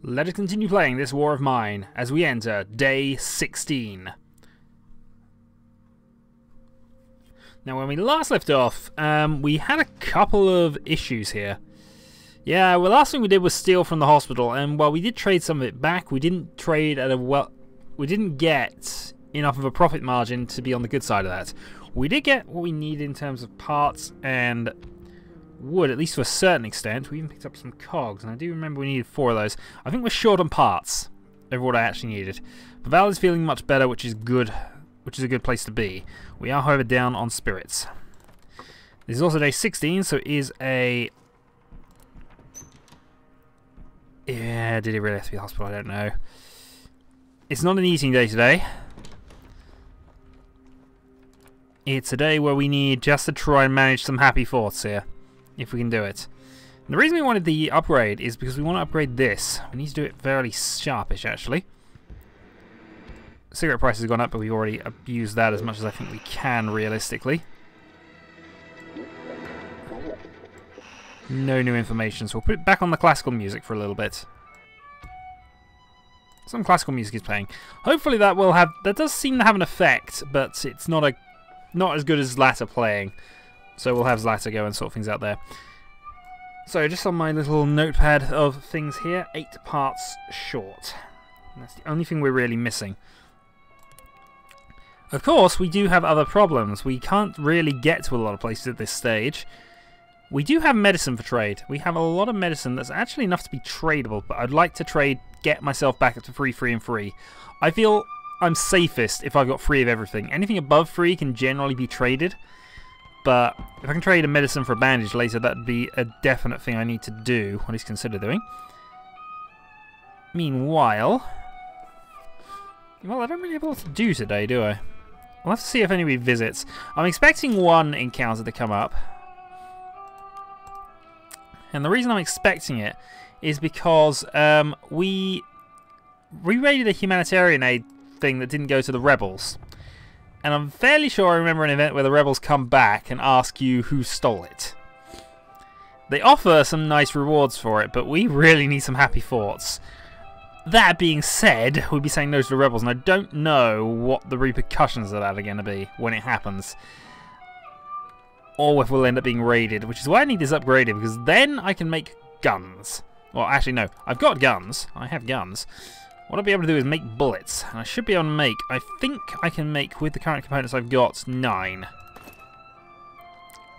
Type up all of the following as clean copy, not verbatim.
Let us continue playing this war of mine as we enter day 16. Now, when we last left off, we had a couple of issues here. Yeah, well, last thing we did was steal from the hospital, and while we did trade some of it back, we didn't trade at we didn't get enough of a profit margin to be on the good side of that. We did get what we needed in terms of parts and wood, at least to a certain extent. We even picked up some cogs, and I do remember we needed 4 of those. I think we're short on parts over what I actually needed. But Val is feeling much better, which is good. Which is a good place to be. We are, however, down on spirits. This is also day 16, so it is a... Yeah, did it really have to be hospital? I don't know. It's not an eating day today. It's a day where we need just to try and manage some happy thoughts here, if we can do it. And the reason we wanted the upgrade is because we want to upgrade this. We need to do it fairly sharpish, actually. Cigarette prices have gone up, but we've already abused that as much as I think we can, realistically. No new information, so we'll put it back on the classical music for a little bit. Some classical music is playing. Hopefully that will have... That does seem to have an effect, but it's not as good as Zlata playing. So we'll have Zlata go and sort things out there. So just on my little notepad of things here, 8 parts short. And that's the only thing we're really missing. Of course, we do have other problems. We can't really get to a lot of places at this stage. We do have medicine for trade. We have a lot of medicine that's actually enough to be tradable, but I'd like to trade, get myself back up to 3, 3, and 3. I feel I'm safest if I've got 3 of everything. Anything above 3 can generally be traded, but if I can trade a medicine for a bandage later, that'd be a definite thing I need to do, or at least consider doing. Meanwhile... Well, I don't really have a lot to do today, do I? We'll have to see if anybody visits. I'm expecting one encounter to come up. And the reason I'm expecting it is because we raided a humanitarian aid thing that didn't go to the rebels. And I'm fairly sure I remember an event where the rebels come back and ask you who stole it. They offer some nice rewards for it, but we really need some happy thoughts. That being said, we'd be saying no to the rebels, and I don't know what the repercussions of that are going to be when it happens. Or if we'll end up being raided, which is why I need this upgraded, because then I can make guns. Well, actually, no. I've got guns. I have guns. What I'll be able to do is make bullets. And I should be able to make, I think I can make, with the current components I've got, 9.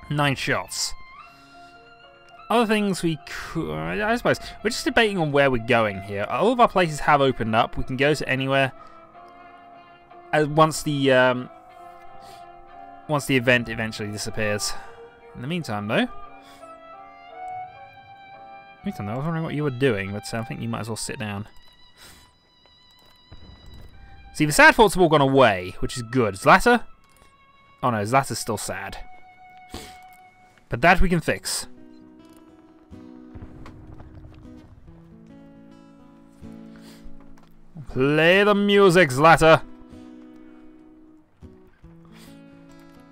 9 shots. Other things we could... I suppose. We're just debating on where we're going here. All of our places have opened up. We can go to anywhere. Once the event eventually disappears. In the meantime, though... I was wondering what you were doing, but I think you might as well sit down. See, the sad thoughts have all gone away, which is good. Zlata? Oh no, Zlata's still sad. But that we can fix. Play the music, Zlata!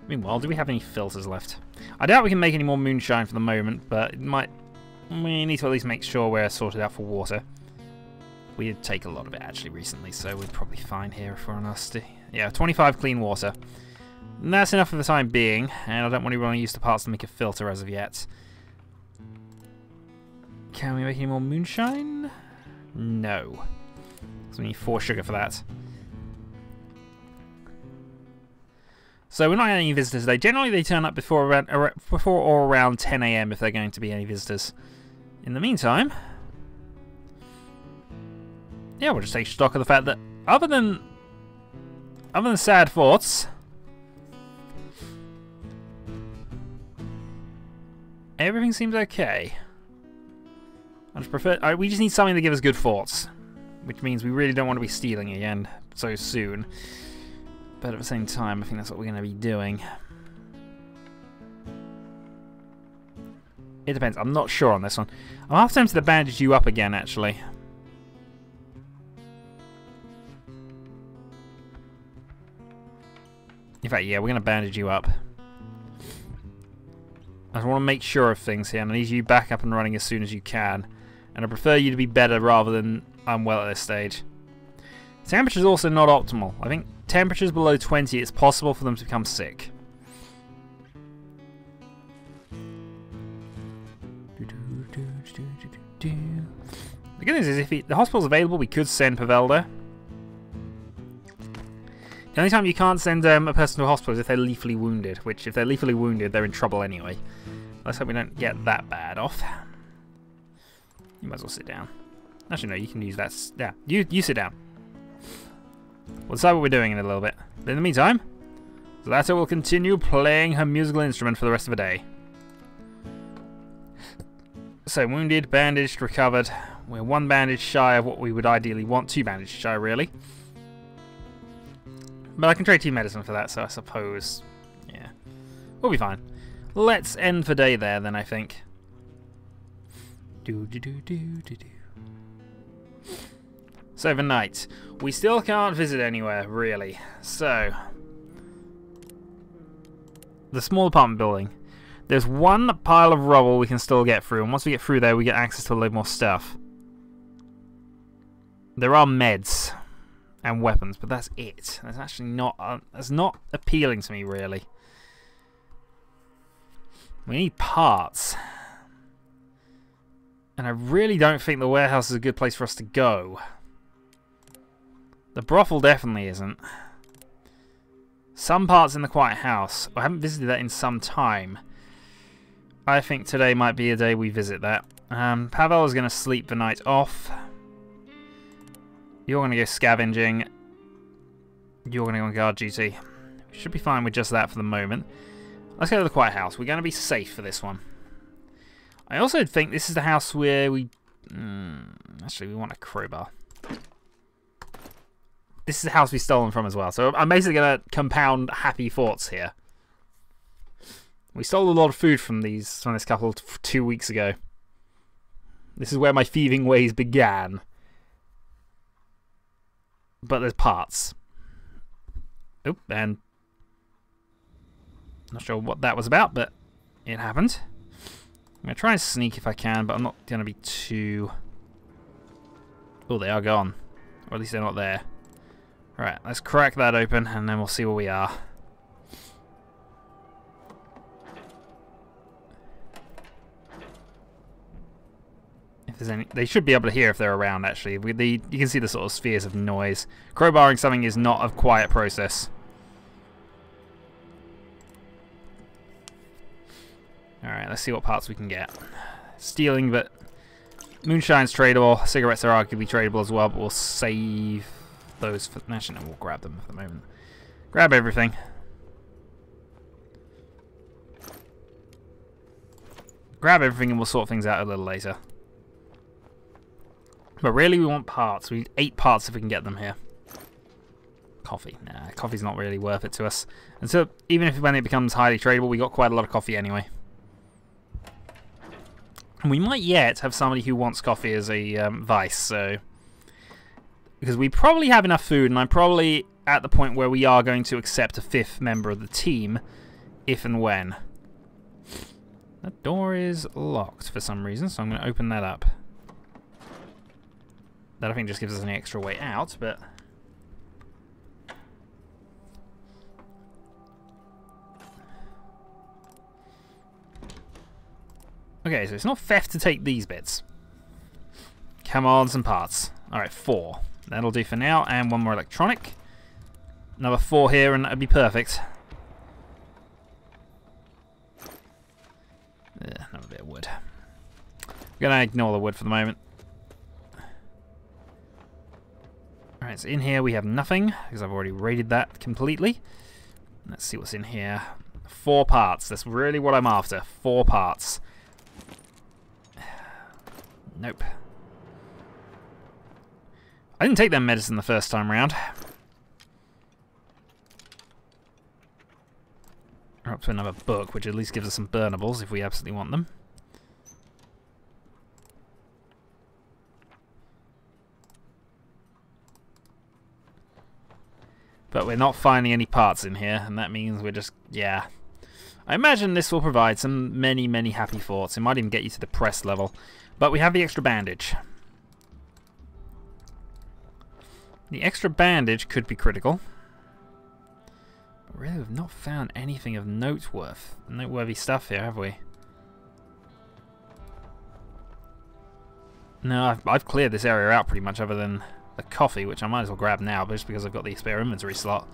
Meanwhile, do we have any filters left? I doubt we can make any more moonshine for the moment, but it might... We need to at least make sure we're sorted out for water. We did take a lot of it, actually, recently, so we're probably fine here if we're honest. Yeah, 25 clean water. And that's enough for the time being, and I don't really want to use the parts to make a filter as of yet. Can we make any more moonshine? No. So we need 4 sugar for that. So we're not getting any visitors today. Generally they turn up before or around 10 AM if they're going to be any visitors. In the meantime... Yeah, we'll just take stock of the fact that other than sad thoughts... Everything seems okay. I just prefer... we just need something to give us good thoughts. Which means we really don't want to be stealing again so soon. But at the same time, I think that's what we're going to be doing. It depends. I'm not sure on this one. I'll have time to bandage you up again, actually. In fact, yeah, we're going to bandage you up. I want to make sure of things here, and I need you back up and running as soon as you can. And I prefer you to be better rather than unwell at this stage. Temperature's also not optimal. I think temperatures below 20, it's possible for them to become sick. The good news is, if the hospital's available, we could send Pavelda. The only time you can't send a person to a hospital is if they're lethally wounded, which, if they're lethally wounded, they're in trouble anyway. Let's hope we don't get that bad off. You might as well sit down. Actually, no, you can use that. Yeah, you sit down. We'll decide what we're doing in a little bit. But in the meantime, Zlata will continue playing her musical instrument for the rest of the day. So, wounded, bandaged, recovered. We're 1 bandage shy of what we would ideally want. 2 bandages shy, really. But I can trade 2 medicine for that, so I suppose, yeah, we'll be fine. Let's end the day there, then, I think. So, the night. We still can't visit anywhere, really. So, the small apartment building. There's 1 pile of rubble we can still get through, and once we get through there, we get access to a load more stuff. There are meds and weapons, but that's it. That's actually not that's not appealing to me, really. We need parts, and I really don't think the warehouse is a good place for us to go. The brothel definitely isn't. Some parts in the quiet house. I haven't visited that in some time. I think today might be a day we visit that. Pavel is going to sleep the night off. You're going to go scavenging. You're going to go on guard duty. We should be fine with just that for the moment. Let's go to the quiet house. We're going to be safe for this one. I also think this is the house where we... actually, we want a crowbar. This is the house we've stolen from as well. So I'm basically going to compound happy thoughts here. We stole a lot of food from this couple 2 weeks ago. This is where my thieving ways began. But there's parts. Oop, and not sure what that was about, but it happened. I'm going to try and sneak if I can, but I'm not going to be too... Oh, they are gone. Or at least they're not there. Alright, let's crack that open, and then we'll see where we are. If there's any, they should be able to hear if they're around, actually. You can see the sort of spheres of noise. Crowbarring something is not a quiet process. Alright, let's see what parts we can get. Stealing, but moonshine's tradable. Cigarettes are arguably tradable as well, but we'll save those for... Actually, no, we'll grab them for the moment. Grab everything. Grab everything and we'll sort things out a little later. But really, we want parts. We need 8 parts if we can get them here. Coffee. Nah, coffee's not really worth it to us. And so, even if when it becomes highly tradable, we got quite a lot of coffee anyway. And we might yet have somebody who wants coffee as a vice, so... Because we probably have enough food, and I'm probably at the point where we are going to accept a 5th member of the team, if and when. That door is locked for some reason, so I'm going to open that up. That I think just gives us an extra way out, but... Okay, so it's not theft to take these bits. Come on, some parts. Alright, 4. That'll do for now, and 1 more electronic. Another 4 here, and that'd be perfect. Another bit of wood. I'm gonna ignore the wood for the moment. Alright, so in here we have nothing, because I've already raided that completely. Let's see what's in here. 4 parts. That's really what I'm after. 4 parts. Nope. I didn't take that medicine the first time round. We're up to another book, which at least gives us some burnables if we absolutely want them. But we're not finding any parts in here, and that means we're just, yeah. I imagine this will provide some many happy thoughts. It might even get you to the press level. But we have the extra bandage. The extra bandage could be critical. But really, we've not found anything of noteworthy stuff here, have we? No, I've cleared this area out pretty much, other than the coffee, which I might as well grab now, just because I've got the spare inventory slot.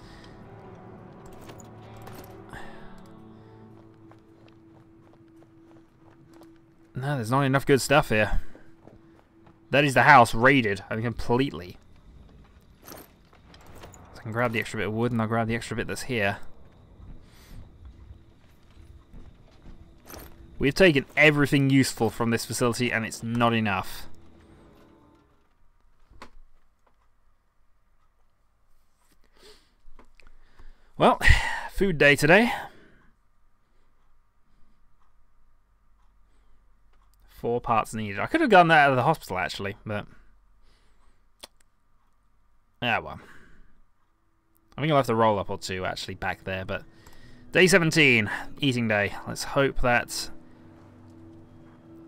No, there's not enough good stuff here. That is the house raided, I mean, completely. So I can grab the extra bit of wood, and I'll grab the extra bit that's here. We've taken everything useful from this facility, and it's not enough. Well, food day today. 4 parts needed. I could have gone that out of the hospital, actually, but... yeah, well. I think I'll have to roll up or two, actually, back there, but... Day 17, eating day. Let's hope that...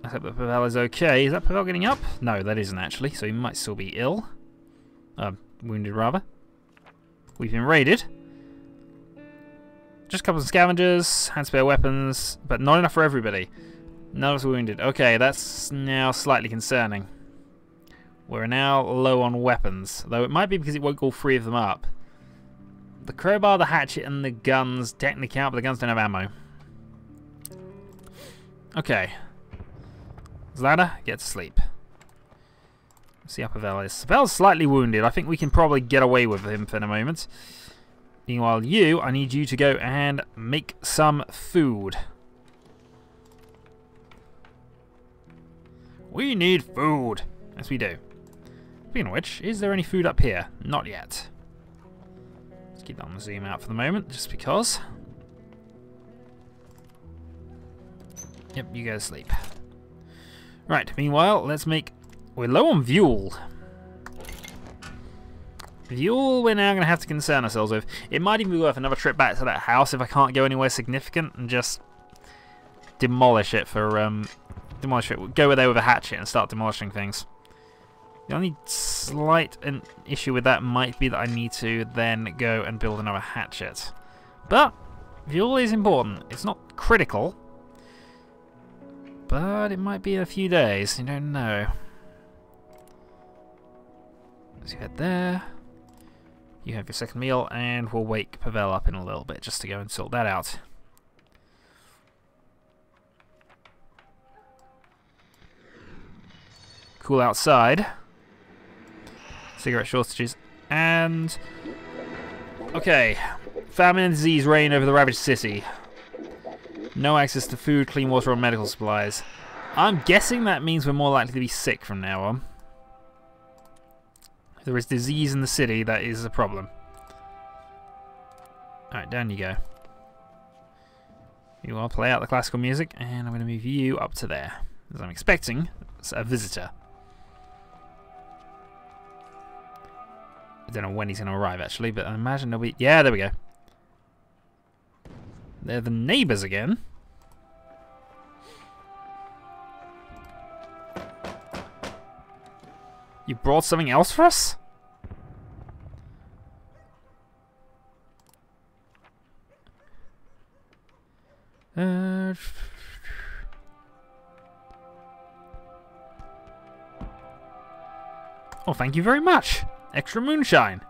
Pavel is okay. Is that Pavel getting up? No, that isn't, actually, so he might still be ill. Wounded, rather. We've been raided. Just a couple of scavengers, hand spare weapons, but not enough for everybody. None of us wounded. Okay, that's now slightly concerning. We're now low on weapons, though it might be because it won't all 3 of them up. The crowbar, the hatchet, and the guns technically count, but the guns don't have ammo. Okay. Zlata, get to sleep. Let's see how Pavel is. Pavel's slightly wounded. I think we can probably get away with him for the moment. Meanwhile, I need you to go and make some food. We need food. Yes, we do. Speaking of which, is there any food up here? Not yet. Let's keep that on the zoom out for the moment, just because. Yep, you go to sleep. Right, meanwhile, let's make... we're low on fuel. Fuel we're now going to have to concern ourselves with. It might even be worth another trip back to that house if I can't go anywhere significant and just demolish it for... demolish it. Go there with a hatchet and start demolishing things. The only slight issue with that might be that I need to then go and build another hatchet. But fuel is important. It's not critical, but it might be in a few days. You don't know. Let's head there. You have your second meal, and we'll wake Pavel up in a little bit just to go and sort that out. Cool outside. Cigarette shortages. And... okay. Famine and disease reign over the ravaged city. No access to food, clean water, or medical supplies. I'm guessing that means we're more likely to be sick from now on. If there is disease in the city, that is a problem. Alright, down you go. You will play out the classical music, and I'm going to move you up to there. As I'm expecting a visitor. I don't know when he's going to arrive, actually, but I imagine there'll be... yeah, there we go. They're the neighbours again. You brought something else for us? Oh, thank you very much. Extra moonshine.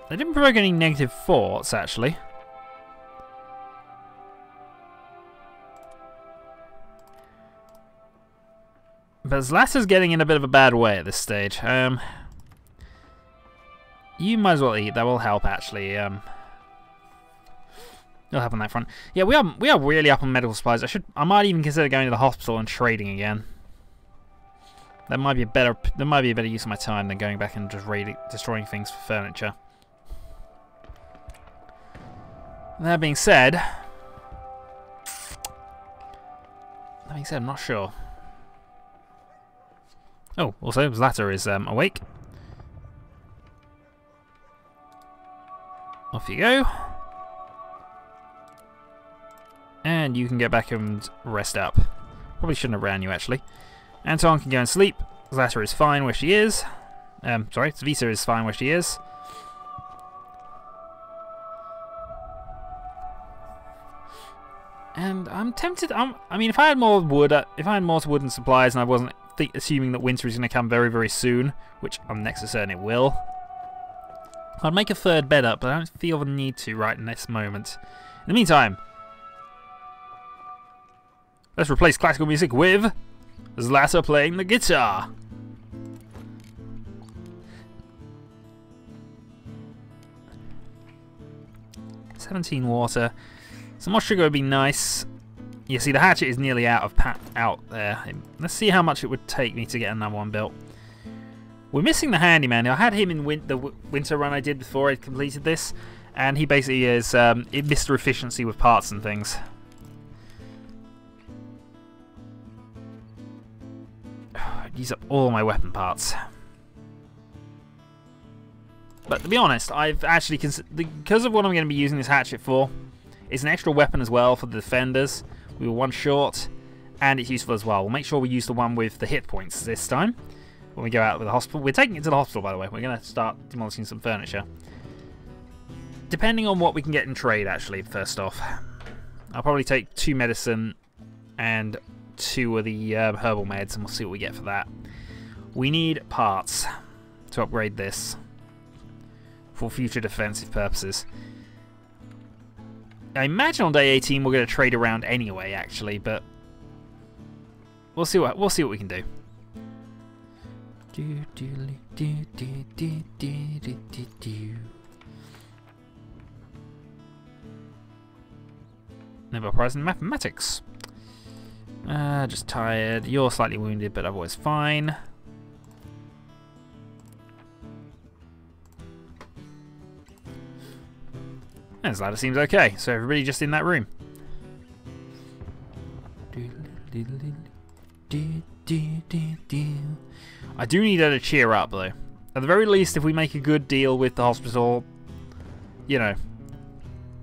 They didn't provoke any negative thoughts, actually. But Zlata's getting in a bit of a bad way at this stage. You might as well eat. That will help, actually. It'll help on that front. Yeah, we are really up on medical supplies. I might even consider going to the hospital and trading again. That might be a better use of my time than going back and just destroying things for furniture. That being said, I'm not sure. Oh, also Zlata is awake. Off you go. And you can get back and rest up. Probably shouldn't have ran you, actually. Anton can go and sleep. Zlata is fine where she is. Sorry, Svisa is fine where she is. And I'm tempted. I mean, if I had more wood, if I had more wood and supplies, and I wasn't assuming that winter is going to come very, very soon, which I'm next to certain it will, I'd make a third bed up, but I don't feel the need to right in this moment. In the meantime, let's replace classical music with Zlata playing the guitar. $17 water. Some more sugar would be nice. You see, the hatchet is nearly out there. Let's see how much it would take me to get another one built. We're missing the handyman. I had him in the winter run I did before I completed this, and he basically is Mr. Efficiency with parts and things. Use up all my weapon parts. But to be honest, I've actually because of what I'm going to be using this hatchet for. It's an extra weapon as well for the defenders. We were one short, and it's useful as well. We'll make sure we use the one with the hit points this time when we go out with the hospital. We're taking it to the hospital, by the way. We're going to start demolishing some furniture. Depending on what we can get in trade, actually, first off. I'll probably take 2 medicine and 2 of the herbal meds, and we'll see what we get for that. We need parts to upgrade this for future defensive purposes. I imagine on day 18 we're going to trade around anyway, actually, but we'll see what we can do. Nobel Prize in Mathematics. Just tired. You're slightly wounded, but otherwise fine. And Zlata seems okay, so everybody just in that room. I do need her to cheer up, though. At the very least, if we make a good deal with the hospital, you know,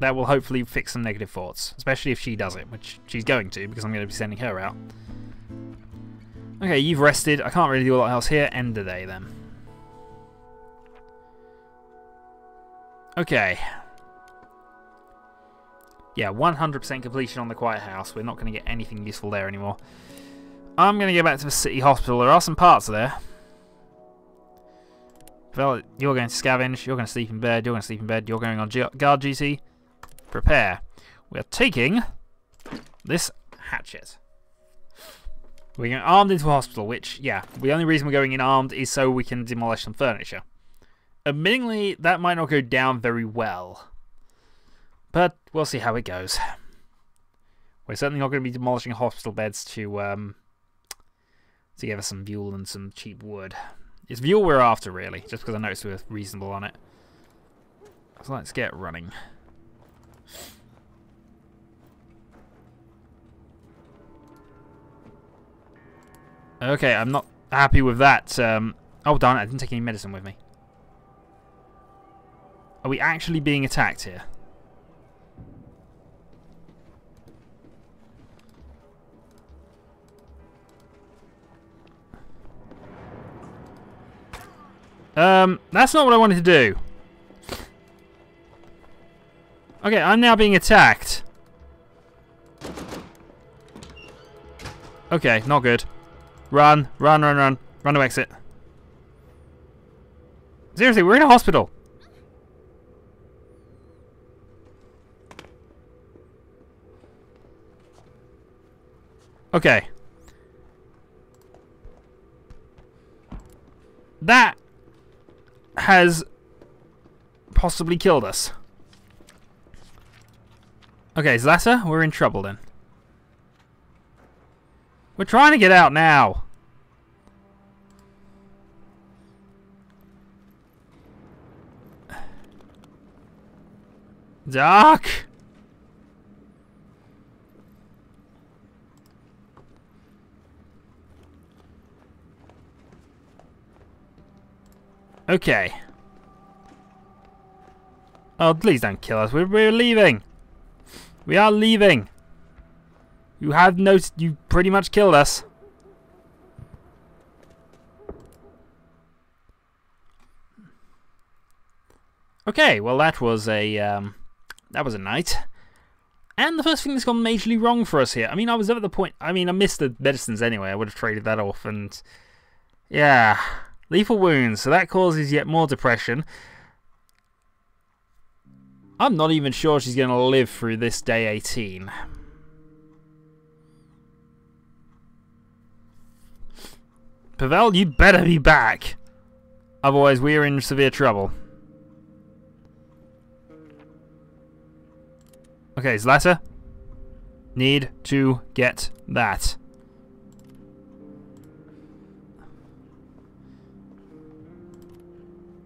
that will hopefully fix some negative thoughts. Especially if she does it, which she's going to, because I'm going to be sending her out. Okay, you've rested. I can't really do a lot else here. End the day, then. Okay. Yeah, 100% completion on the Quiet House. We're not going to get anything useful there anymore. I'm going to go back to the city hospital. There are some parts there. Well, you're going to scavenge. You're going to sleep in bed. You're going to sleep in bed. You're going on guard duty. Prepare. We're taking this hatchet. We're going armed into a hospital, which, yeah, the only reason we're going in armed is so we can demolish some furniture. Admittingly, that might not go down very well. But we'll see how it goes. We're certainly not going to be demolishing hospital beds to give us some fuel and some cheap wood. It's fuel we're after, really, just because I noticed we were reasonable on it. So let's get running. Okay, I'm not happy with that. Oh, darn it, I didn't take any medicine with me. Are we actually being attacked here? That's not what I wanted to do. Okay, I'm now being attacked. Okay, not good. Run, run, run, run. Run to exit. Seriously, we're in a hospital. Okay. That has possibly killed us. Okay, Zlata, we're in trouble then. We're trying to get out now. Doc! Okay. Oh, please don't kill us. We're leaving. We are leaving. You have noticed you pretty much killed us. Okay, well that was a night. And the first thing that's gone majorly wrong for us here. I mean, I was at the point... I mean, I missed the medicines anyway. I would have traded that off. And yeah, lethal wounds. So that causes yet more depression. I'm not even sure she's going to live through this day 18. Pavel, you better be back. Otherwise, we're in severe trouble. Okay, Zlata. Need to get that.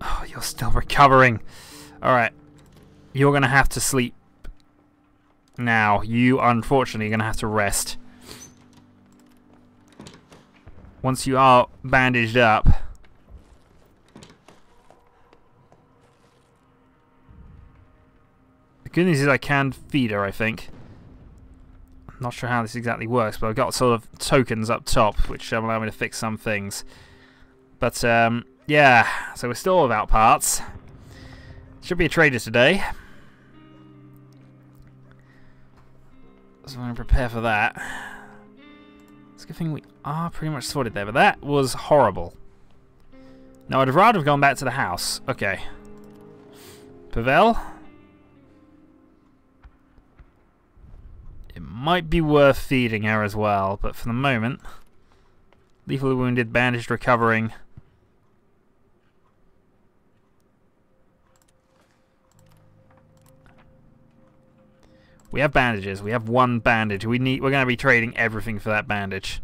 Oh, you're still recovering. Alright. You're going to have to sleep now. You, unfortunately, are going to have to rest. Once you are bandaged up. The good news is I can feed her, I think. I'm not sure how this exactly works, but I've got sort of tokens up top, which allow me to fix some things. But, yeah, so we're still without parts. Should be a trader today. So I'm going to prepare for that. It's a good thing we are pretty much sorted there, but that was horrible. Now, I'd rather have gone back to the house. Okay. Pavel? It might be worth feeding her as well, but for the moment... Lethally wounded, bandaged, recovering... We have bandages. We have one bandage. We're going to be trading everything for that bandage.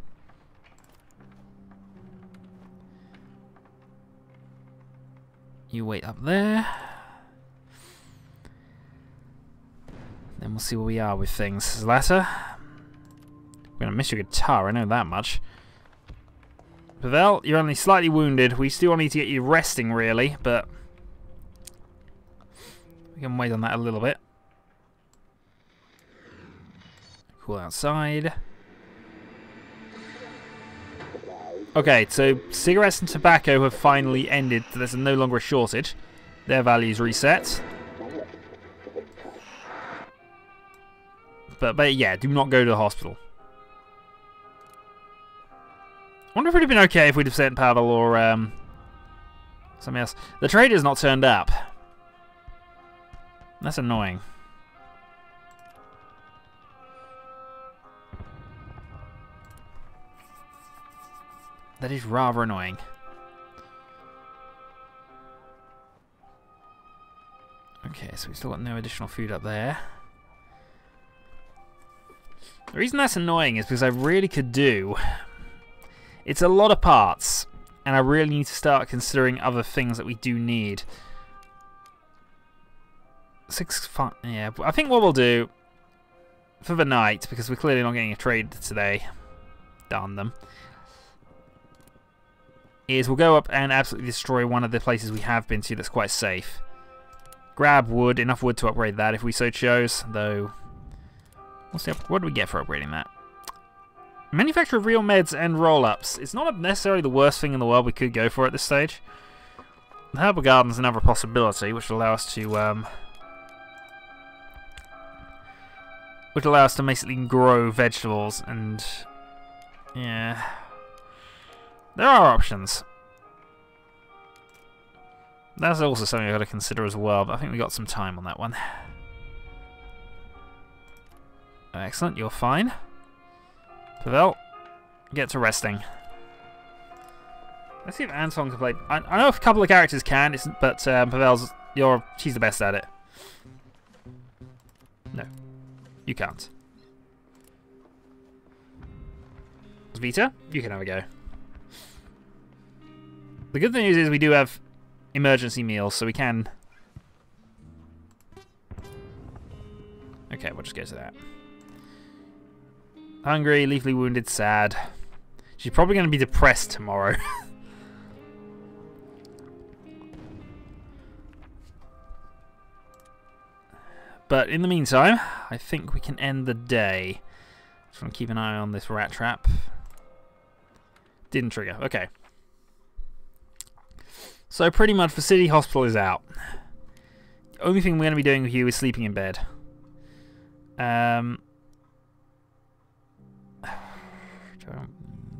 You wait up there. Then we'll see where we are with things. Zlata. We're going to miss your guitar, I know that much. Pavel, you're only slightly wounded. We still need to get you resting, really, but... we can wait on that a little bit. Cool outside. Okay, so cigarettes and tobacco have finally ended. There's no longer a shortage. Their values reset. But yeah, do not go to the hospital. I wonder if it would have been okay if we'd have sent Pavel or something else. The trader's not turned up. That's annoying. That is rather annoying. Okay, so we've still got no additional food up there. The reason that's annoying is because I really could do... It's a lot of parts, and I really need to start considering other things that we do need. 5... yeah, I think what we'll do for the night, because we're clearly not getting a trade today, darn them, is we'll go up and absolutely destroy one of the places we have been to that's quite safe. Grab wood, enough wood to upgrade that if we so chose, though... What's the what do we get for upgrading that? Manufacture of real meds and roll-ups. It's not necessarily the worst thing in the world we could go for at this stage. The herbal garden's another possibility, which will allow us to basically grow vegetables and yeah. There are options. That's also something I've got to consider as well, but I think we got some time on that one. Excellent, you're fine. Pavel, get to resting. Let's see if Anton can play. I know a couple of characters can, but Pavel's, she's the best at it. No, you can't. Vita, you can have a go. The good news is we do have emergency meals, so we can... Okay, we'll just go to that. Hungry, lethally wounded, sad. She's probably going to be depressed tomorrow. But in the meantime, I think we can end the day. Just want to keep an eye on this rat trap. Didn't trigger. Okay. So pretty much the city hospital is out. The only thing we're going to be doing with you is sleeping in bed. Do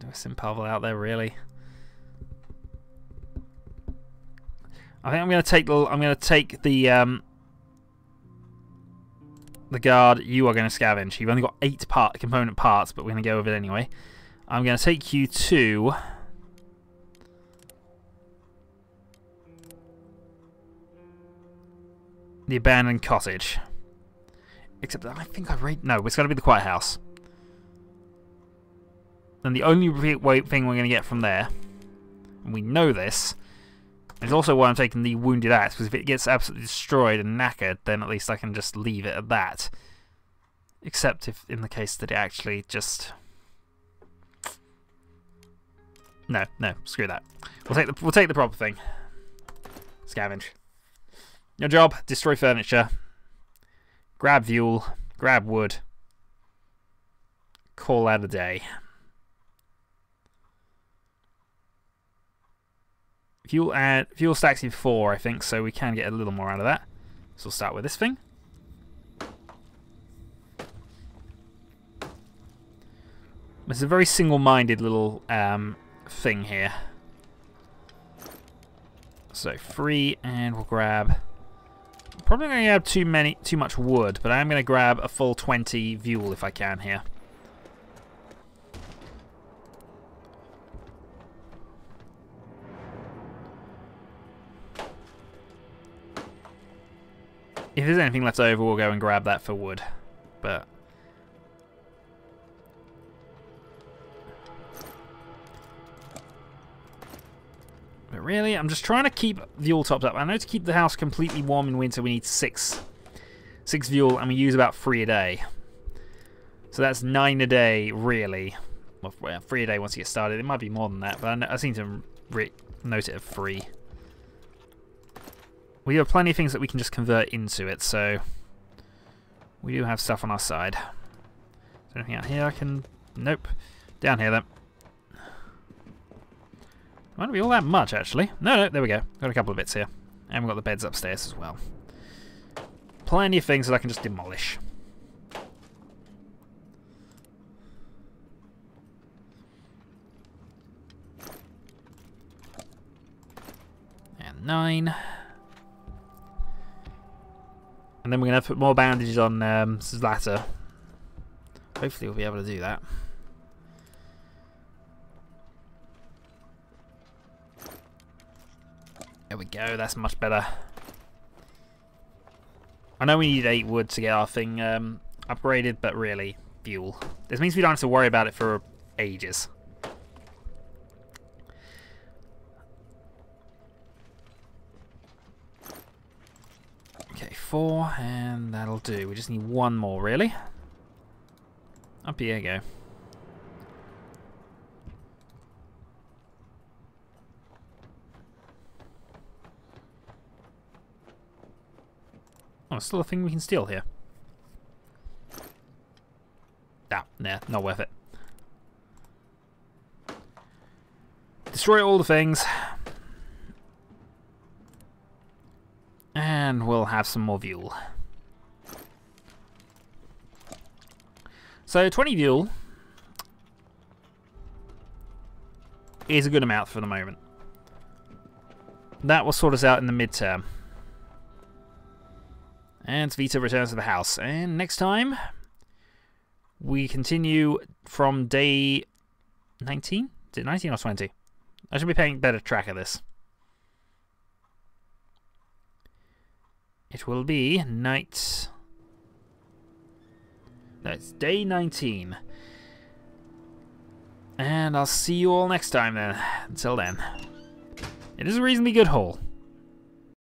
I send Pavel out there really? I think I'm going to take the guard. You are going to scavenge. You've only got 8 component parts, but we're going to go with it anyway. I'm going to take you to the abandoned cottage. Except that I think no, it's got to be the quiet house. And the only thing we're going to get from there, and we know this, is also why I'm taking the wounded axe, because if it gets absolutely destroyed and knackered, then at least I can just leave it at that. Except if in the case that it actually just... No, screw that. We'll take the proper thing. Scavenge. Your job, destroy furniture. Grab fuel, grab wood. Call out a day. Fuel stacks in 4, I think, so we can get a little more out of that. So we'll start with this thing. It's a very single-minded little thing here. So 3, and we'll grab... Probably going to grab too much wood, but I am going to grab a full 20 fuel if I can here. If there's anything left over, we'll go and grab that for wood. But really, I'm just trying to keep fuel topped up. I know to keep the house completely warm in winter, we need 6 fuel, and we use about 3 a day. So that's 9 a day, really. Well, 3 a day once you get started. It might be more than that, but I seem to note it at 3. We have plenty of things that we can just convert into it, so we do have stuff on our side. Is there anything out here I can... Nope. Down here, then. Might be all that much, actually. No, there we go. Got a couple of bits here. And we've got the beds upstairs as well. Plenty of things that I can just demolish. And 9. And then we're going to put more bandages on Zlata. Hopefully we'll be able to do that. There we go, that's much better. I know we need 8 wood to get our thing upgraded, but really, fuel. This means we don't have to worry about it for ages. Okay, 4, and that'll do. We just need 1 more, really. Up here you go. Oh, still a thing we can steal here. Nah, not worth it. Destroy all the things. And we'll have some more fuel. So 20 fuel is a good amount for the moment. That will sort us out in the midterm. And Vita returns to the house. And next time, we continue from day 19? Is it 19 or 20? I should be paying better track of this. It will be night... No, it's day 19. And I'll see you all next time then. Until then. It is a reasonably good haul.